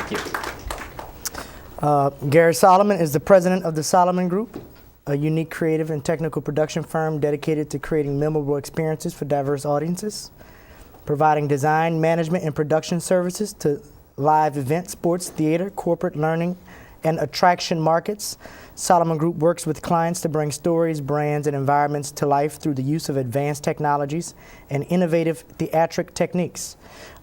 Thank you. Gary Solomon is the president of the Solomon Group, a unique creative and technical production firm dedicated to creating memorable experiences for diverse audiences, providing design, management, and production services to live event, sports, theater, corporate learning, and attraction markets. Solomon Group works with clients to bring stories, brands, and environments to life through the use of advanced technologies and innovative theatric techniques.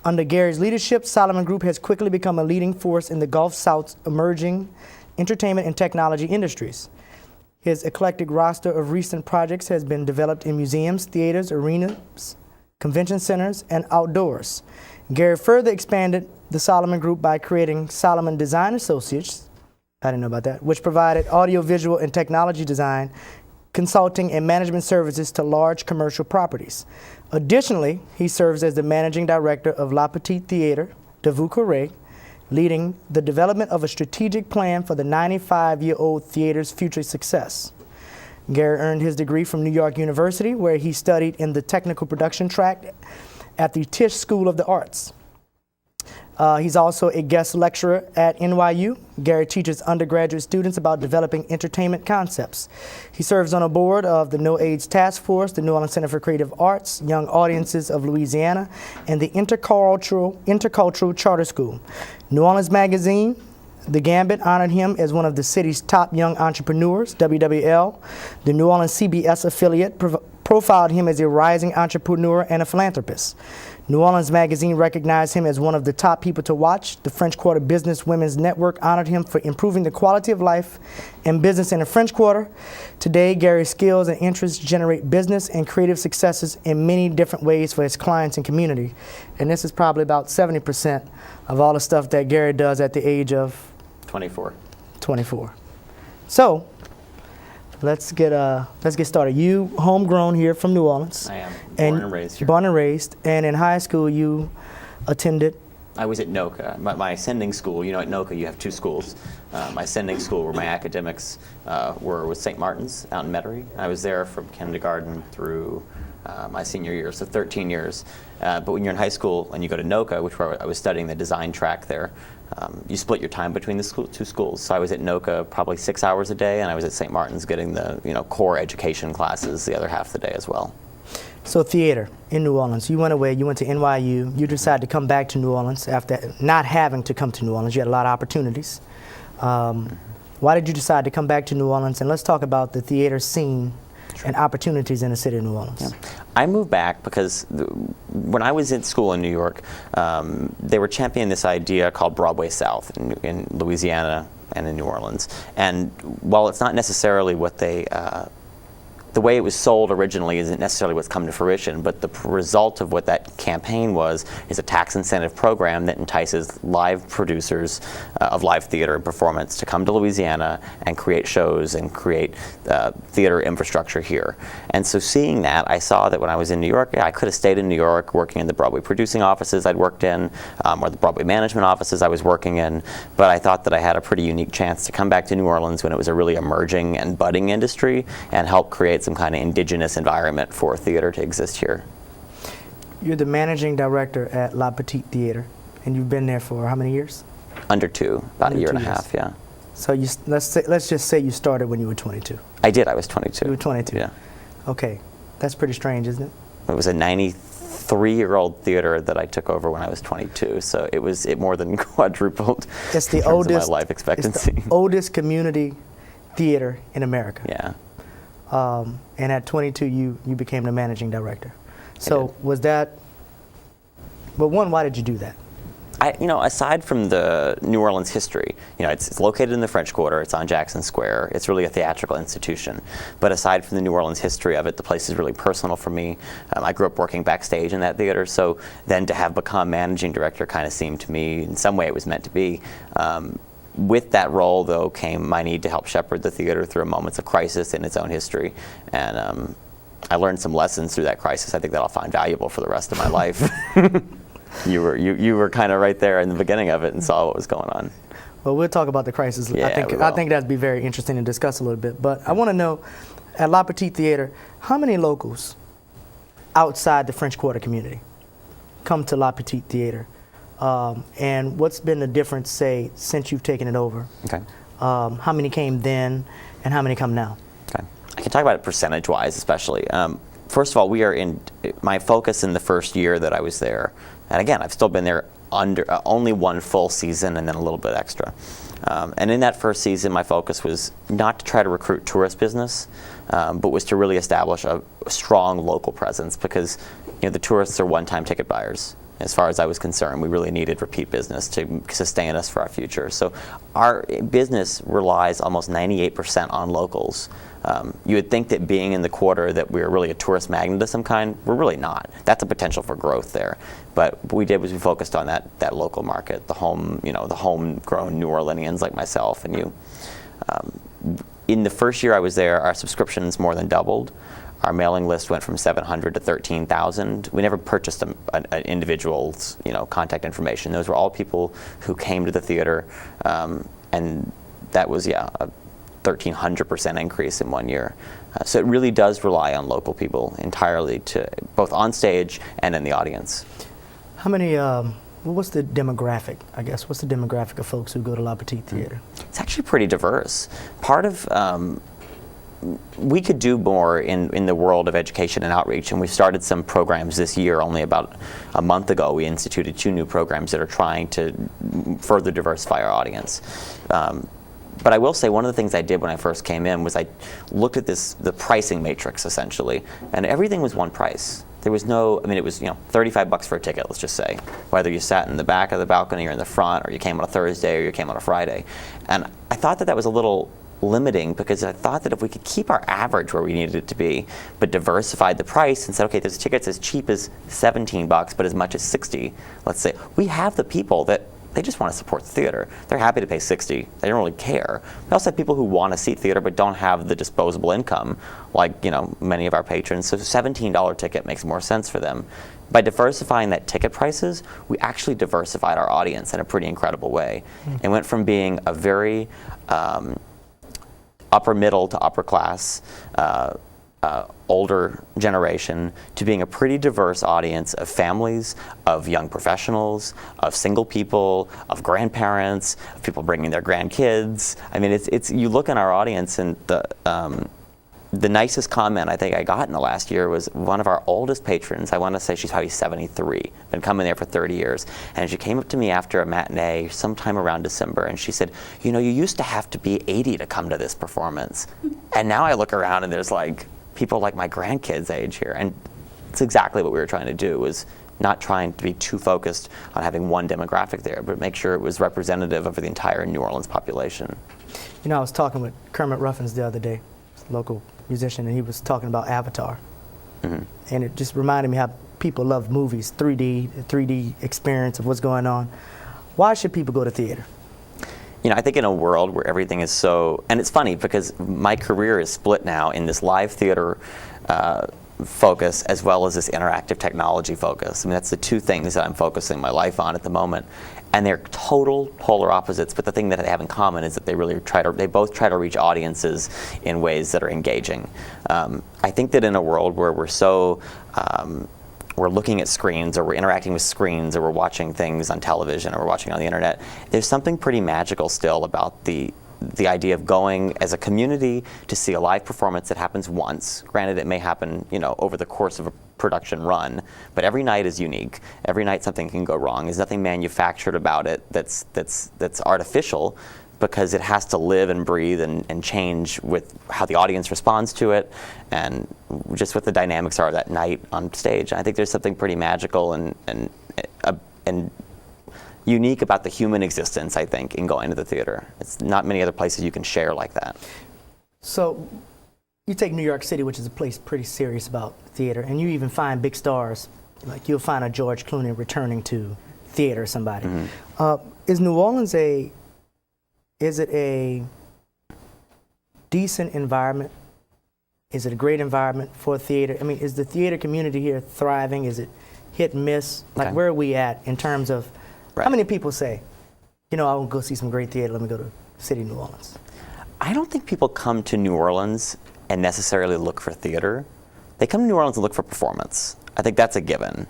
Under Gary's leadership, Solomon Group has quickly become a leading force in the Gulf South's emerging entertainment and technology industries. His eclectic roster of recent projects has been developed in museums, theaters, arenas, convention centers, and outdoors. Gary further expanded the Solomon Group by creating Solomon Design Associates, I didn't know about that, which provided audiovisual and technology design, consulting, and management services to large commercial properties. Additionally, he serves as the managing director of La Petite Theatre de Vieux-Carré, leading the development of a strategic plan for the 95-year-old theater's future success. Gary earned his degree from New York University, where he studied in the technical production track at the Tisch School of the Arts. He's also a guest lecturer at NYU. Gary teaches undergraduate students about developing entertainment concepts. He serves on a board of the No AIDS Task Force, the New Orleans Center for Creative Arts, Young Audiences of Louisiana, and the Intercultural Charter School. New Orleans Magazine, The Gambit, honored him as one of the city's top young entrepreneurs. WWL, the New Orleans CBS affiliate, profiled him as a rising entrepreneur and a philanthropist. New Orleans Magazine recognized him as one of the top people to watch. The French Quarter Business Women's Network honored him for improving the quality of life and business in the French Quarter. Today, Gary's skills and interests generate business and creative successes in many different ways for his clients and community. And this is probably about 70% of all the stuff that Gary does at the age of 24. So, let's get started. You homegrown here from New Orleans. I am born and raised here. Born and raised, and in high school you attended? I was at NOCA. My ascending school, at NOCA you have two schools. My ascending school where my academics were was St. Martin's out in Metairie. I was there from kindergarten through my senior year, so 13 years. But when you're in high school and you go to NOCA, which where I was studying the design track there, you split your time between the two schools. So I was at NOCA probably 6 hours a day, and I was at St. Martin's getting the core education classes the other half of the day as well. So theater in New Orleans, you went away, you went to NYU, you decided to come back to New Orleans after not having to come to New Orleans. You had a lot of opportunities. Why did you decide to come back to New Orleans? And let's talk about the theater scene and opportunities in the city of New Orleans. Yeah. I moved back because when I was in school in New York, they were championing this idea called Broadway South in Louisiana and in New Orleans. And while it's not necessarily what they the way it was sold originally isn't necessarily what's come to fruition, but the result of what that campaign was is a tax incentive program that entices live producers of live theater and performance to come to Louisiana and create shows and create theater infrastructure here. And so seeing that, I saw that when I was in New York, I could have stayed in New York working in the Broadway producing offices I'd worked in, or the Broadway management offices I was working in, but I thought that I had a pretty unique chance to come back to New Orleans when it was a really emerging and budding industry and help create some kind of indigenous environment for theater to exist here. You're the managing director at La Petite Theatre, and you've been there for how many years? Under two, about a year and a half, yeah. So let's just say you started when you were 22. I did, I was 22. You were 22? Yeah. Okay, that's pretty strange, isn't it? It was a 93-year-old theater that I took over when I was 22, so it more than quadrupled it's the in terms oldest, of my life expectancy. It's the oldest community theater in America. Yeah. And at 22, you became the managing director. So was that, well, one, why did you do that? Aside from the New Orleans history, it's located in the French Quarter, it's on Jackson Square, it's really a theatrical institution. But aside from the New Orleans history of it, the place is really personal for me. I grew up working backstage in that theater, so then to have become managing director kind of seemed to me, in some way it was meant to be. With that role, though, came my need to help shepherd the theater through moments of crisis in its own history. And I learned some lessons through that crisis I think that I'll find valuable for the rest of my life. You were kind of right there in the beginning of it and saw what was going on. Well, we'll talk about the crisis. Yeah, I think that'd be very interesting to discuss a little bit. But I want to know, at La Petite Theatre, how many locals outside the French Quarter community come to La Petite Theatre And what's been the difference, say, since you've taken it over? Okay. How many came then, and how many come now? Okay. I can talk about it percentage-wise, especially. First of all, we are in my focus in the first year that I was there, and again, I've still been there under only one full season and then a little bit extra. And in that first season, my focus was not to try to recruit tourist business, but was to really establish a strong local presence, because the tourists are one-time ticket buyers. As far as I was concerned, we really needed repeat business to sustain us for our future. So our business relies almost 98% on locals. You would think that being in the quarter that we were really a tourist magnet of some kind. We're really not. That's a potential for growth there. But what we did was we focused on that local market, the homegrown New Orleanians like myself and you. In the first year I was there, our subscriptions more than doubled. Our mailing list went from 700 to 13,000. We never purchased an individual's contact information. Those were all people who came to the theater, and that was a 1,300% increase in 1 year. So it really does rely on local people entirely, to both on stage and in the audience. How many? What's the demographic? I guess what's the demographic of folks who go to La Petite Theater? It's actually pretty diverse. Part of we could do more in the world of education and outreach, and we started some programs this year. Only about a month ago, we instituted 2 new programs that are trying to further diversify our audience. But I will say, one of the things I did when I first came in was I looked at the pricing matrix, essentially, and everything was one price. There was no, it was $35 for a ticket, let's just say, whether you sat in the back of the balcony or in the front, or you came on a Thursday or you came on a Friday. And I thought that was a little limiting, because I thought that if we could keep our average where we needed it to be, but diversified the price and said, okay, there's tickets as cheap as $17, but as much as $60, let's say, we have the people that they just want to support the theater. They're happy to pay $60. They don't really care. We also have people who want to see theater but don't have the disposable income, like many of our patrons. So a $17 ticket makes more sense for them. By diversifying that ticket prices, we actually diversified our audience in a pretty incredible way. It went from being a very upper middle to upper class, older generation, to being a pretty diverse audience of families, of young professionals, of single people, of grandparents, of people bringing their grandkids. It's you look in our audience, and the nicest comment I think I got in the last year was one of our oldest patrons. I want to say she's probably 73, been coming there for 30 years. And she came up to me after a matinee sometime around December, and she said, you used to have to be 80 to come to this performance. And now I look around and there's people like my grandkids' age here. And it's exactly what we were trying to do, was not trying to be too focused on having one demographic there, but make sure it was representative of the entire New Orleans population. I was talking with Kermit Ruffins the other day, local musician, and he was talking about Avatar. Mm-hmm. And it just reminded me how people love movies, 3D experience of what's going on. Why should people go to theater? I think in a world where everything is so, and it's funny because my career is split now in this live theater focus as well as this interactive technology focus. That's the 2 things that I'm focusing my life on at the moment. And they're total polar opposites, but the thing that they have in common is that they both try to reach audiences in ways that are engaging. I think that in a world where we're so, we're looking at screens, or we're interacting with screens, or we're watching things on television, or we're watching on the internet, there's something pretty magical still about the idea of going as a community to see a live performance that happens once. Granted, it may happen, over the course of a production run, but every night is unique. Every night something can go wrong. There's nothing manufactured about it that's artificial, because it has to live and breathe and change with how the audience responds to it, and just what the dynamics are that night on stage. And I think there's something pretty magical and unique about the human existence, I think, in going to the theater. It's not many other places you can share like that. So you take New York City, which is a place pretty serious about theater, and you even find big stars, like you'll find a George Clooney returning to theater or somebody. Mm-hmm. Is New Orleans is it a decent environment? Is it a great environment for theater? Is the theater community here thriving? Is it hit and miss? Like, where are we at in terms of, how many people say, I want to go see some great theater, let me go to the city of New Orleans? I don't think people come to New Orleans and necessarily look for theater. They come to New Orleans and look for performance. I think that's a given.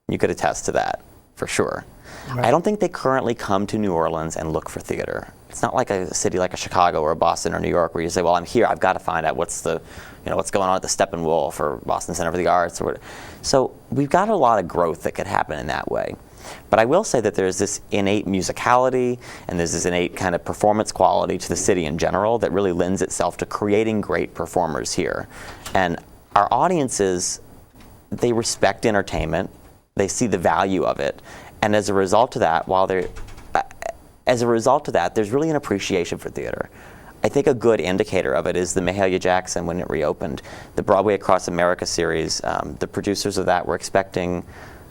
You could attest to that, for sure. Right. I don't think they currently come to New Orleans and look for theater. It's not like a city like a Chicago or a Boston or New York where you say, well, I'm here, I've got to find out what's going on at the Steppenwolf or Boston Center for the Arts or whatever. So we've got a lot of growth that could happen in that way. But I will say that there's this innate musicality and there's this innate kind of performance quality to the city in general that really lends itself to creating great performers here. And our audiences, they respect entertainment, they see the value of it, and as a result of that, there's really an appreciation for theater. I think a good indicator of it is the Mahalia Jackson when it reopened. The Broadway Across America series, the producers of that were expecting,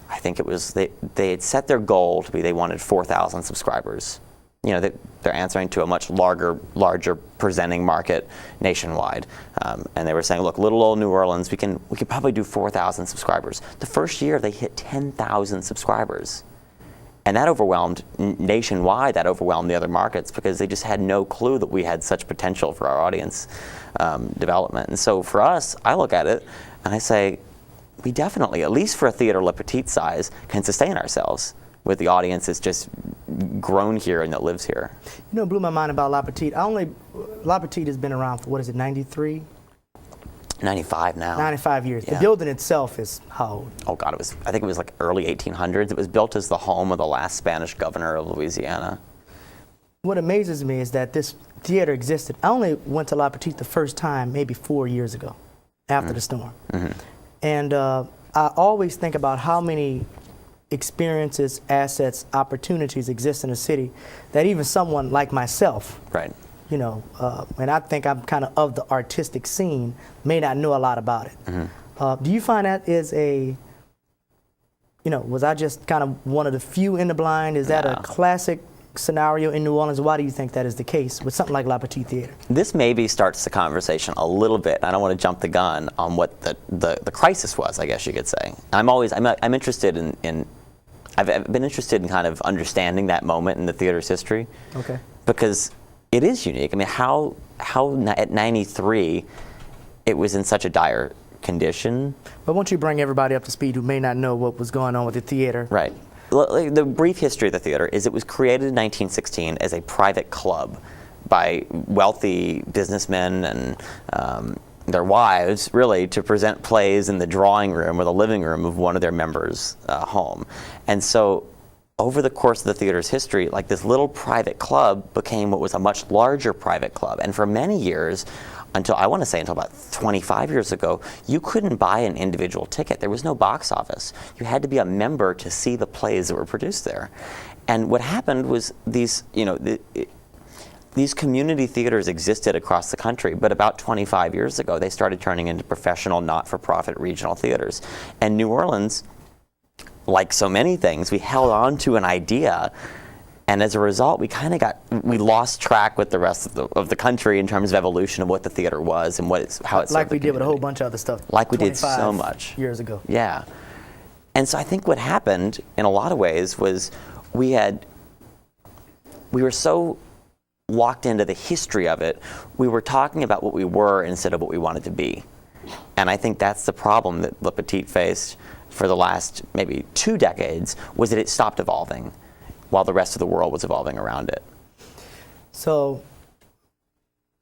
I think it was, they had set their goal to be they wanted 4,000 subscribers. You know, they're answering to a much larger presenting market nationwide. And they were saying, look, little old New Orleans, we could probably do 4,000 subscribers. The first year they hit 10,000 subscribers. And that overwhelmed, nationwide, that overwhelmed the other markets because they just had no clue that we had such potential for our audience development. And so for us, I look at it and I say, we definitely, at least for a theater Le Petit size, can sustain ourselves with the audience that's just grown here and that lives here. You know, it blew my mind about La Petite. La Petite has been around for, 93? 95 now. 95 years. Yeah. The building itself is how old? Oh God, I think it was like early 1800s. It was built as the home of the last Spanish governor of Louisiana. What amazes me is that this theater existed. I only went to La Petite the first time maybe 4 years ago, after the storm. Mm-hmm. And I always think about how many experiences, assets, opportunities exist in a city that even someone like myself, Right. And I think I'm kind of the artistic scene, may not know a lot about it. Mm-hmm. Do you find that is was I just kind of one of the few in the blind? Is that a classic scenario in New Orleans? Why do you think that is the case with something like La Petite Theater? This maybe starts the conversation a little bit. I don't want to jump the gun on what the crisis was, I guess you could say. I'm interested I've been interested in kind of understanding that moment in the theater's history. Okay. Because it is unique. I mean, how at 93 it was in such a dire condition. But won't you bring everybody up to speed who may not know what was going on with the theater? Right. The brief history of the theater is it was created in 1916 as a private club by wealthy businessmen and their wives, really, to present plays in the drawing room or the living room of one of their members' home. And so over the course of the theater's history, like this little private club became what was a much larger private club. And for many years, until about 25 years ago, you couldn't buy an individual ticket. There was no box office. You had to be a member to see the plays that were produced there. And what happened was these community theaters existed across the country, but about 25 years ago, they started turning into professional, not-for-profit regional theaters. And New Orleans, like so many things, we held on to an idea, and as a result, we lost track with the rest of the country in terms of evolution of what the theater was and how it's like we did with a whole bunch of other stuff. Like we did so much years ago. Yeah, and so I think what happened in a lot of ways was we were so locked into the history of it, we were talking about what we were instead of what we wanted to be. And I think that's the problem that Le Petit faced for the last maybe 2 decades, was that it stopped evolving while the rest of the world was evolving around it. So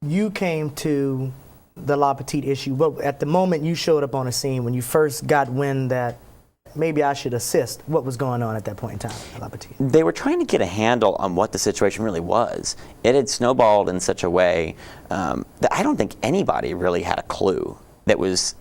you came to the La Petite issue. Well, at the moment you showed up on the scene, when you first got wind that maybe I should assist, what was going on at that point in time at La Petite? They were trying to get a handle on what the situation really was. It had snowballed in such a way that I don't think anybody really had a clue that was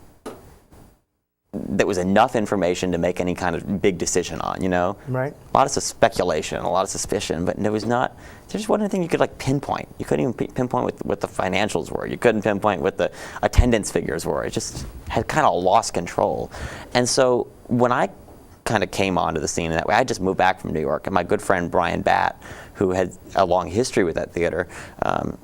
enough information to make any kind of big decision on, Right. A lot of speculation, a lot of suspicion, but there just wasn't anything you could pinpoint. You couldn't even pinpoint what the financials were. You couldn't pinpoint what the attendance figures were. It just had kind of lost control. And so when I kind of came onto the scene in that way, I just moved back from New York, and my good friend Brian Batt, who had a long history with that theater,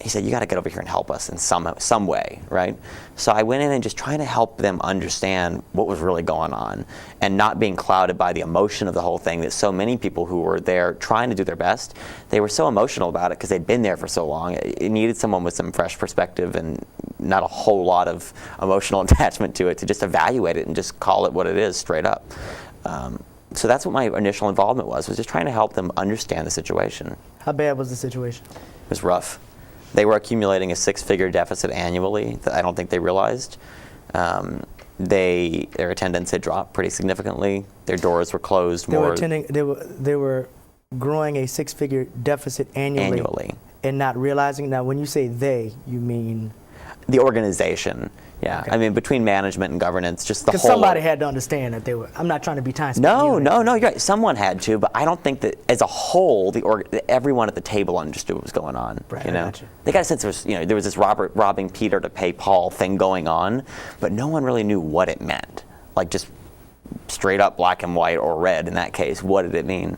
he said, you got to get over here and help us in some way, right? So I went in and just trying to help them understand what was really going on and not being clouded by the emotion of the whole thing that so many people who were there trying to do their best, they were so emotional about it because they'd been there for so long. It needed someone with some fresh perspective and not a whole lot of emotional attachment to it to just evaluate it and just call it what it is straight up. So that's what my initial involvement was just trying to help them understand the situation. How bad was the situation? It was rough. They were accumulating a 6-figure deficit annually that I don't think they realized. Their attendance had dropped pretty significantly. Their doors were closed more. They were growing a 6-figure deficit annually. And not realizing. Now, when you say they, you mean the organization. Yeah, okay. I mean, between management and governance, just the whole. Because somebody had to understand that they were. I'm not trying to be time. No, you're right. Someone had to, but I don't think that as a whole, everyone at the table understood what was going on. Right, you know, gotcha. They got a sense there was this robbing Peter to pay Paul thing going on, but no one really knew what it meant. Like just straight up black and white or red in that case. What did it mean?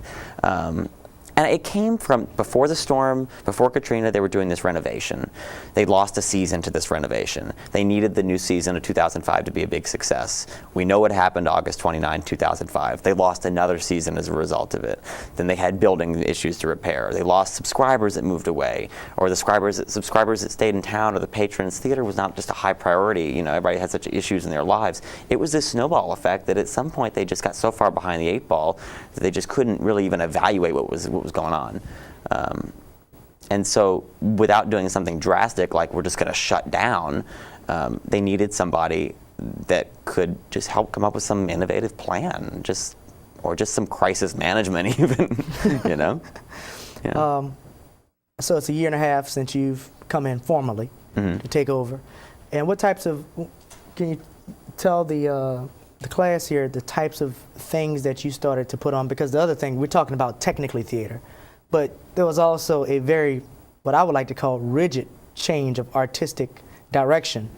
And it came from before the storm, before Katrina, they were doing this renovation. They lost a season to this renovation. They needed the new season of 2005 to be a big success. We know what happened August 29, 2005. They lost another season as a result of it. Then they had building issues to repair. They lost subscribers that moved away, or the subscribers that stayed in town, or the patrons. Theater was not just a high priority. Everybody had such issues in their lives. It was this snowball effect that at some point they just got so far behind the 8 ball that they just couldn't really even evaluate what was going on. And so without doing something drastic like we're just going to shut down, they needed somebody that could just help come up with some innovative plan, or just some crisis management even, Yeah. So it's a year and a half since you've come in formally to take over. And what types of, can you tell the class here the types of things that you started to put on? Because the other thing, we're talking about technically theater, but there was also a very, what I would like to call, rigid change of artistic direction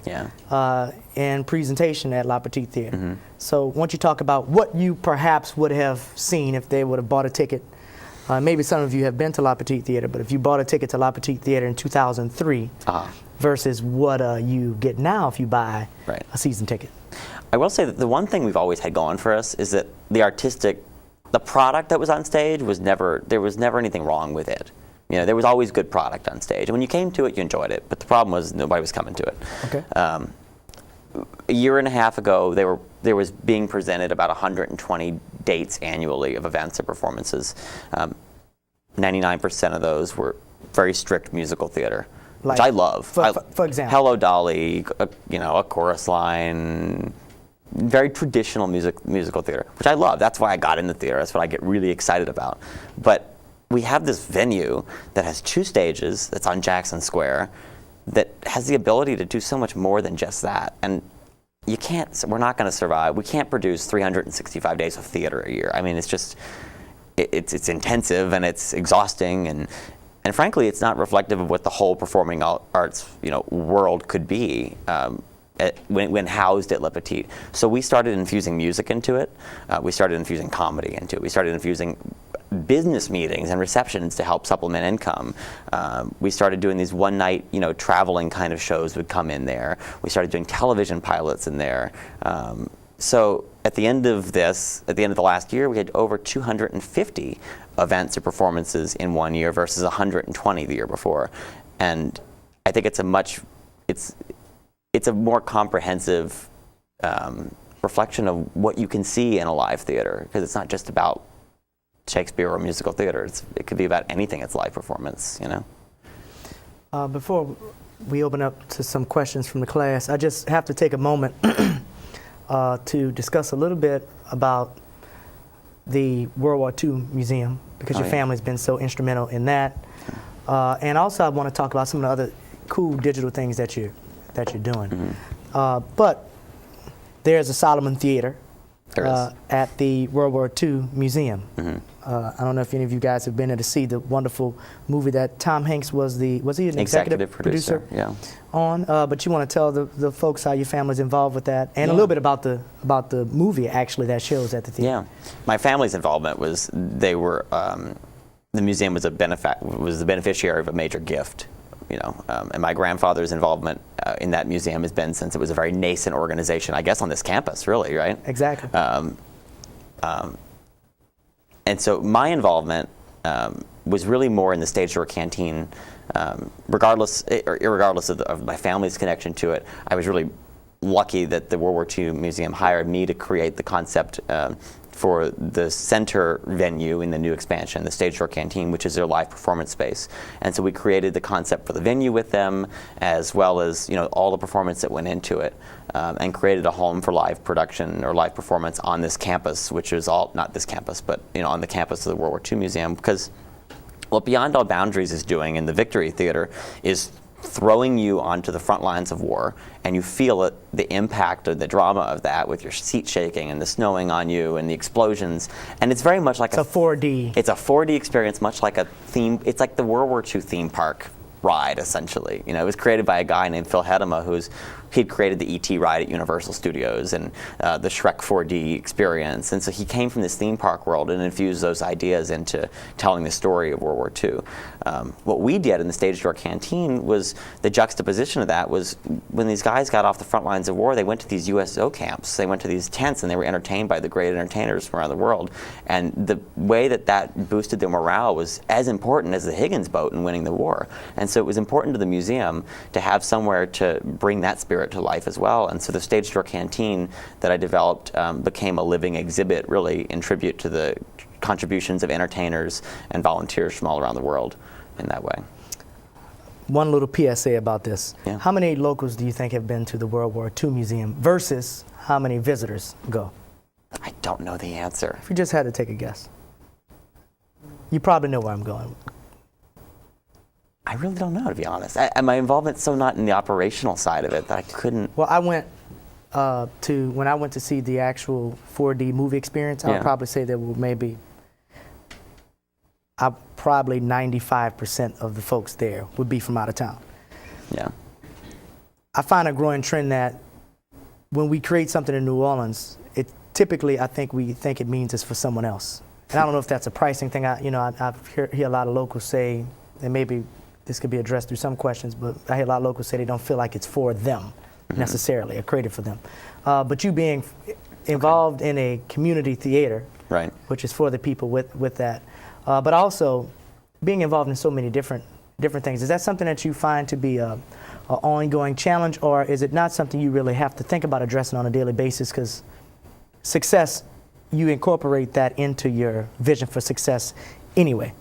and presentation at La Petite Theater. So once you talk about what you perhaps would have seen if they would have bought a ticket, maybe some of you have been to La Petite Theater, but if you bought a ticket to La Petite Theater in 2003 versus what you get now if you buy a season ticket. I will say that the one thing we've always had going for us is that the product that was on stage there was never anything wrong with it. There was always good product on stage. And when you came to it, you enjoyed it. But the problem was nobody was coming to it. Okay. A year and a half ago, there was being presented about 120 dates annually of events or performances. 99% of those were very strict musical theater, which I love. For example? Hello, Dolly, a chorus line, very traditional musical theater, which I love. That's why I got into theater. That's what I get really excited about. But we have this venue that has 2 stages that's on Jackson Square that has the ability to do so much more than just that. And we're not going to survive. We can't produce 365 days of theater a year. I mean, it's just, it's intensive and it's exhausting and frankly, it's not reflective of what the whole performing arts, world could be when housed at La Petite. So we started infusing music into it. We started infusing comedy into it. We started infusing business meetings and receptions to help supplement income. We started doing these one-night, traveling kind of shows would come in there. We started doing television pilots in there. So at the end of the last year, we had over 250 events or performances in one year versus 120 the year before. And I think it's a more comprehensive reflection of what you can see in a live theater, because it's not just about Shakespeare or musical theater. It could be about anything that's live performance, Before we open up to some questions from the class, I just have to take a moment to discuss a little bit about the World War II Museum, because your family's been so instrumental in that. And also I want to talk about some of the other cool digital things that you're doing. But there's a Solomon Theater at the World War II Museum. I don't know if any of you guys have been there to see the wonderful movie that Tom Hanks was he an executive producer on? But you want to tell the folks how your family's involved with that, and a little bit about the movie actually that shows at the theater. Yeah, my family's involvement was the museum was the beneficiary of a major gift. And my grandfather's involvement in that museum has been since it was a very nascent organization, I guess, on this campus, really, right? Exactly. And so my involvement was really more in the stage door canteen, regardless of my family's connection to it. I was really lucky that the World War II Museum hired me to create the concept for the center venue in the new expansion, the Stage Door Canteen, which is their live performance space. And so we created the concept for the venue with them, as well as all the performance that went into it, and created a home for live production or live performance on this campus, which is not this campus, but on the campus of the World War II Museum. Because what Beyond All Boundaries is doing in the Victory Theater is throwing you onto the front lines of war, and you feel it, the impact of the drama of that with your seat shaking and the snowing on you and the explosions. And it's very much like it's a 4D. It's a 4D experience, much like a theme. It's like the World War II theme park ride, essentially. It was created by a guy named Phil Hedema, he'd created the E.T. ride at Universal Studios and the Shrek 4D experience. And so he came from this theme park world and infused those ideas into telling the story of World War II. What we did in the Stage Door Canteen was the juxtaposition of that was when these guys got off the front lines of war, they went to these USO camps. They went to these tents and they were entertained by the great entertainers from around the world. And the way that boosted their morale was as important as the Higgins boat in winning the war. And so it was important to the museum to have somewhere to bring that spirit to life as well. And so the Stage Door Canteen that I developed became a living exhibit, really in tribute to the contributions of entertainers and volunteers from all around the world in that way. One little PSA about this. Yeah. How many locals do you think have been to the World War II Museum versus how many visitors go? I don't know the answer. If you just had to take a guess. You probably know where I'm going. I really don't know, to be honest. My involvement's so not in the operational side of it that I couldn't. Well, I went when I went to see the actual 4D movie experience, I would probably say there were probably 95% of the folks there would be from out of town. Yeah. I find a growing trend that when we create something in New Orleans, typically I think we think it means it's for someone else. And I don't know if that's a pricing thing. I hear a lot of locals say, and maybe this could be addressed through some questions, but I hear a lot of locals say they don't feel like it's for them necessarily, or created for them. But you being involved in a community theater, right, which is for the people with that, but also being involved in so many different things, is that something that you find to be a ongoing challenge, or is it not something you really have to think about addressing on a daily basis? Because success, you incorporate that into your vision for success anyway.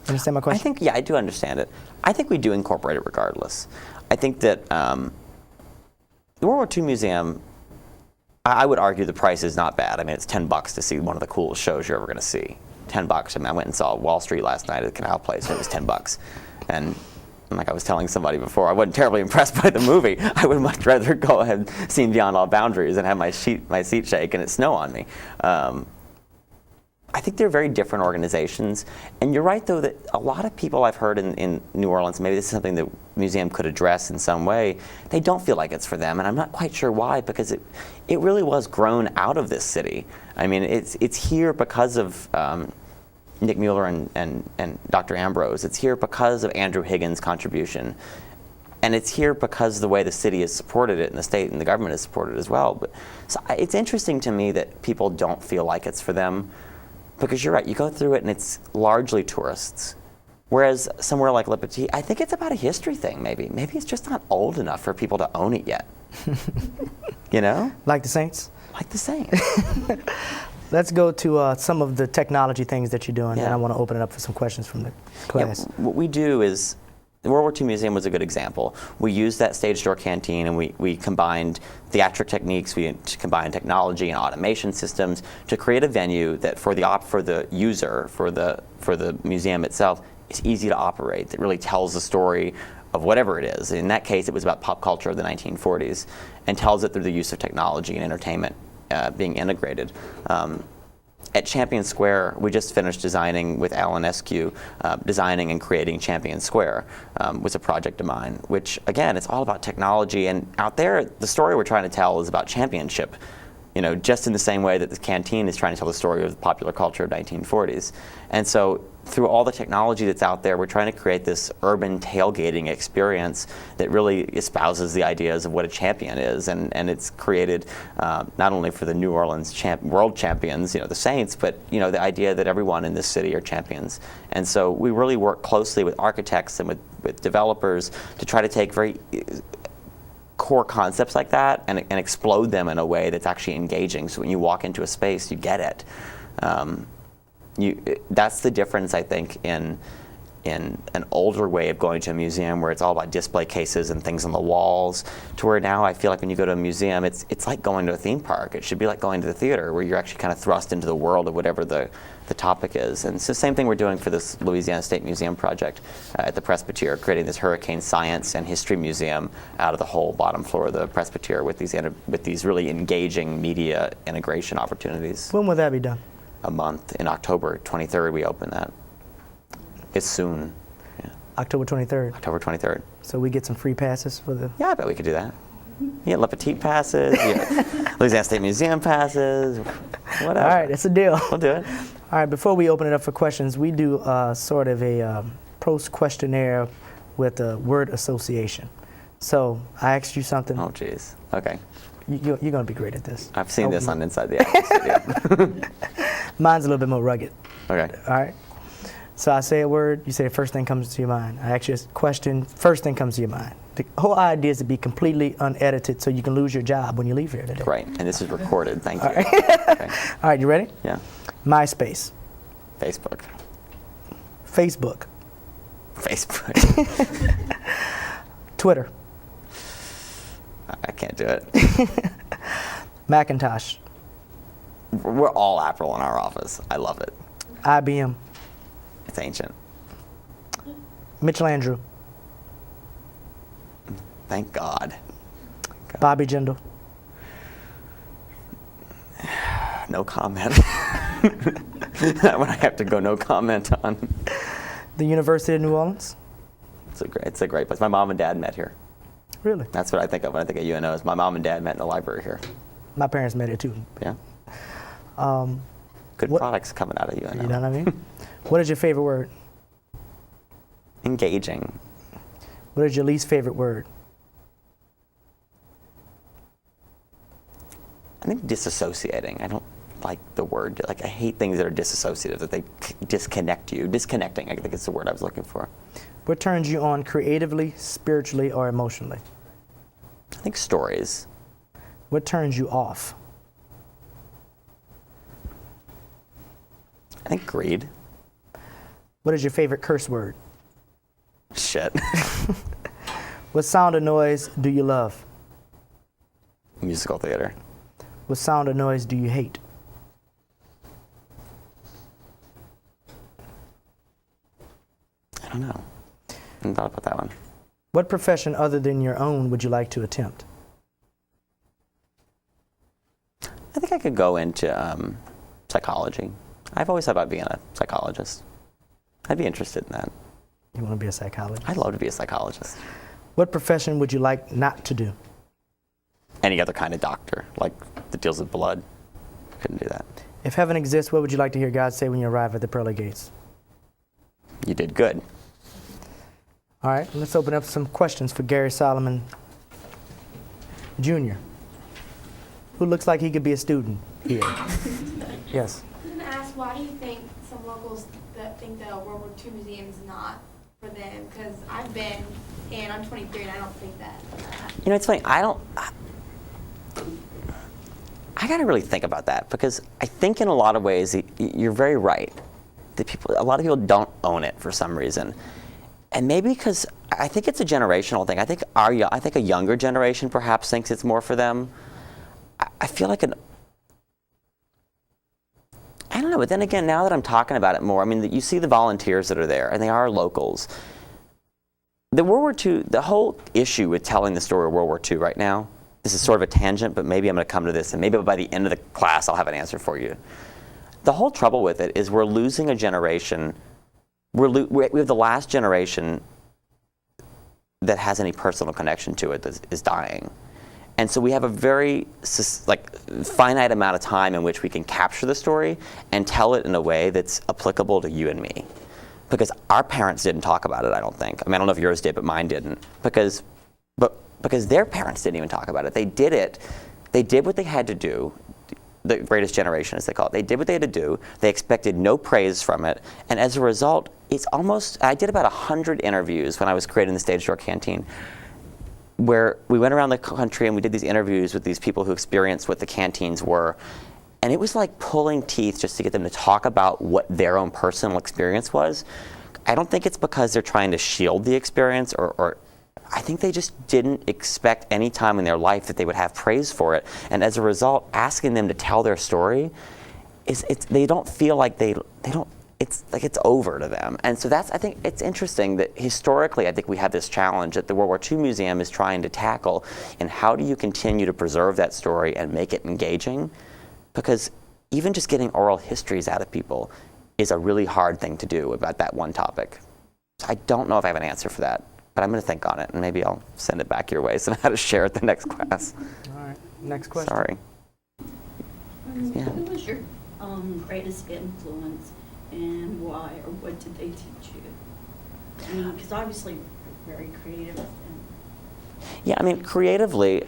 Understand my question? I do understand it. I think we do incorporate it regardless. I think that the World War II Museum, I would argue the price is not bad. I mean, it's $10 to see one of the coolest shows you're ever going to see. $10. I mean, I went and saw Wall Street last night at the Canal Place, and it was $10. And like I was telling somebody before, I wasn't terribly impressed by the movie. I would much rather go ahead and see Beyond All Boundaries and have my seat shake and it snow on me. I think they're very different organizations. And you're right, though, that a lot of people I've heard in New Orleans, maybe this is something the museum could address in some way, they don't feel like it's for them. And I'm not quite sure why, because it really was grown out of this city. I mean, it's here because of Nick Mueller and Dr. Ambrose. It's here because of Andrew Higgins' contribution. And it's here because of the way the city has supported it and the state and the government has supported it as well. But so it's interesting to me that people don't feel like it's for them. Because you're right, you go through it and it's largely tourists. Whereas somewhere like Le Petit, I think it's about a history thing, maybe. Maybe it's just not old enough for people to own it yet. You know? Like the Saints? Like the Saints. Let's go to some of the technology things that you're doing, Yeah. and I want to open it up for some questions from the class. Yeah, what we do is, the World War II Museum was a good example. We used that Stage Door Canteen and we combined theatric techniques, we combined technology and automation systems to create a venue that for the user, for the museum itself, is easy to operate, that really tells the story of whatever it is. In that case, it was about pop culture of the 1940s, and tells it through the use of technology and entertainment being integrated. At Champion Square, we just finished designing with Alan Eskew, designing and creating Champion Square was a project of mine, which again, it's all about technology, and out there, the story we're trying to tell is about championship, just in the same way that the canteen is trying to tell the story of the popular culture of 1940s. And so through all the technology that's out there, we're trying to create this urban tailgating experience that really espouses the ideas of what a champion is, and it's created not only for the New Orleans world champions, the Saints, but the idea that everyone in this city are champions. And so we really work closely with architects and with developers to try to take very core concepts like that and explode them in a way that's actually engaging. So when you walk into a space, you get it. That's the difference, I think, in an older way of going to a museum where it's all about display cases and things on the walls, to where now I feel like when you go to a museum, it's like going to a theme park. It should be like going to the theater, where you're actually kind of thrust into the world of whatever the topic is. And it's the same thing we're doing for this Louisiana State Museum project at the Presbyterian, creating this hurricane science and history museum out of the whole bottom floor of the Presbyterian with these really engaging media integration opportunities. When will that be done? A month. In October 23rd, we open that. It's soon. Yeah. October 23rd. October 23rd. So we get some free passes for the... Yeah, I bet we could do that. Yeah, Le Petit passes, Louisiana State Museum passes, whatever. All right, it's a deal. We'll do it. All right, before we open it up for questions, we do sort of a prose questionnaire with a word association. So I asked you something. Oh, geez. Okay. You're going to be great at this. I've seen this on Inside the Acting Studio. Mine's a little bit more rugged. Okay. All right. So I say a word, you say the first thing comes to your mind. I ask you a question, first thing comes to your mind. The whole idea is to be completely unedited so you can lose your job when you leave here today. Right, and this is recorded. Thank you. All right. Okay. All right, you ready? Yeah. MySpace. Facebook. Facebook. Facebook. Twitter. I can't do it. Macintosh. We're all Apple in our office. I love it. IBM. It's ancient. Mitchell Andrew. Thank God. Bobby Jindal. No comment. That one I have to go no comment on. The University of New Orleans. It's a great place. My mom and dad met here. Really? That's what I think of when I think of UNO. Is my mom and dad met in the library here. My parents met it too. Yeah. Good what- products coming out of UNO. You know what I mean? What is your favorite word? Engaging. What is your least favorite word? I think disassociating. I don't like the word. Like, I hate things that are disassociative, that they disconnect you. Disconnecting, I think is the word I was looking for. What turns you on creatively, spiritually, or emotionally? I think stories. What turns you off? I think greed. What is your favorite curse word? Shit. What sound or noise do you love? Musical theater. What sound or noise do you hate? I don't know. I hadn't thought about that one. What profession other than your own would you like to attempt? I think I could go into psychology. I've always thought about being a psychologist. I'd be interested in that. You want to be a psychologist? I'd love to be a psychologist. What profession would you like not to do? Any other kind of doctor, like that deals with blood. Couldn't do that. If heaven exists, what would you like to hear God say when you arrive at the pearly gates? You did good. All right, let's open up some questions for Gary Solomon Jr., who looks like he could be a student here. Yes. I was going to ask, why do you think some locals that think that a World War II museum is not for them? Because I've been, and I'm 23, and I don't think that. You know, it's funny. I got to really think about that, because I think in a lot of ways you're very right. A lot of people don't own it for some reason, and maybe because I think it's a generational thing. I think a younger generation perhaps thinks it's more for them. I feel like I don't know, but then again, now that I'm talking about it more, I mean, you see the volunteers that are there, and they are locals. The World War II, the whole issue with telling the story of World War II right now, this is sort of a tangent, but maybe I'm going to come to this, and maybe by the end of the class I'll have an answer for you. The whole trouble with it is we're losing a generation. We have the last generation that has any personal connection to it that is dying. And so we have a very finite amount of time in which we can capture the story and tell it in a way that's applicable to you and me. Because our parents didn't talk about it, I don't think. I mean, I don't know if yours did, but mine didn't. Because their parents didn't even talk about it. They did what they had to do. The greatest generation, as they call it. They did what they had to do. They expected no praise from it. And as a result, I did about 100 interviews when I was creating the Stage Door Canteen. where we went around the country and we did these interviews with these people who experienced what the canteens were. And it was like pulling teeth just to get them to talk about what their own personal experience was. I don't think it's because they're trying to shield the experience, or I think they just didn't expect any time in their life that they would have praise for it. And as a result, asking them to tell their story, they don't feel like it's like it's over to them. And so I think it's interesting that historically I think we have this challenge that the World War II Museum is trying to tackle, and how do you continue to preserve that story and make it engaging? Because even just getting oral histories out of people is a really hard thing to do about that one topic. So I don't know if I have an answer for that, but I'm going to think on it, and maybe I'll send it back your way so how to share it the next class. All right, next question. Sorry. Yeah. Who was your greatest influence, and why, or what did they teach you? I mean, because obviously you're very creative. Yeah, I mean, creatively,